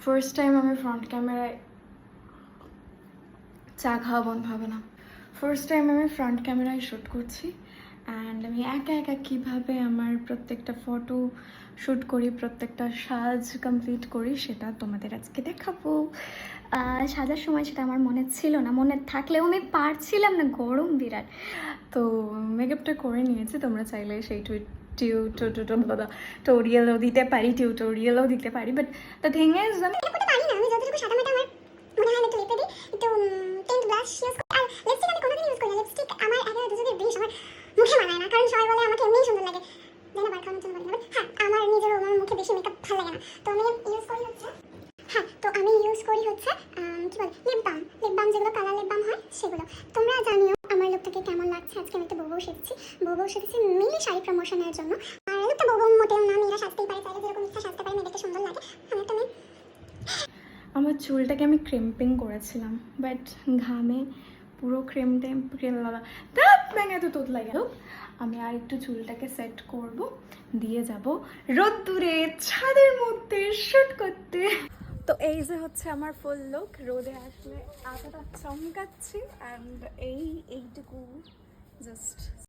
First time আমি front ক্যামেরায় চা খাওয়া বন্ধ হবে না। ফার্স্ট টাইম আমি ফ্রন্ট ক্যামেরায় শ্যুট করছি অ্যান্ড আমি একা একা কীভাবে আমার প্রত্যেকটা ফটো শ্যুট করি, প্রত্যেকটা সাজ কমপ্লিট করি সেটা তোমাদের আজকে দেখাবো। সাজার সময় সেটা আমার মনে ছিল না, মনে থাকলেও আমি পারছিলাম না, গরম বিরাট। তো মেকআপটা করে নিয়েছি, তোমরা চাইলে সেই টিউটোরিয়ালও দিতে পারি, বাট দ্য থিং ইজ আমি করতে পারি না। আমি যতটুকু সাদা মেটা আমার মনে হয় একটু লিপে দিই, একটু টিন্ট ব্লাশ ইউজ করি। আর লিপস্টিক আমি কোনোদিন ইউজ করি না। লিপস্টিক আমার একেবারে দুজনের বেশ আমার মুখে মানায় না, কারণ সবাই বলে আমাকে এমনিই সুন্দর লাগে, যেন বার খাওয়ানোর জন্য বলি না। হ্যাঁ, আমার নিজেরও আমার মুখে বেশি মেকআপ ভালো লাগে না। তো আমি ইউজ করি হচ্ছে কি বলে লিপ বাম যেগুলো কালার লিপ বাম হয় সেগুলো। তোমরা জানিও আমার লুকটাকে কেমন লাগছে। আজকে আমি একটা বউ সেজেছি মেনলি শাড়ি প্রমোশনের জন্য। আর লুকটা বউ মোটেও না, মেয়েরা সাজতেই পারে, চাইলে যেরকম ইচ্ছা সাজতে পারে, মেয়েদেরকে সুন্দর লাগে। আমি একটা মেয়ে। আমার চুলটাকে আমি ক্রিম্পিং করেছিলাম, বাট ঘামে পুরো ক্রেম ভেঙে তো তোত লাগে। আমি আর একটু চুলটাকে সেট করব, দিয়ে যাব রোদ্দুরে ছাদের মধ্যে শ্যুট করতে। তো এই যে হচ্ছে আমার ফুল লুক, রোদে আসলে এতটা চমকাচ্ছি অ্যান্ড এইটুকু জাস্ট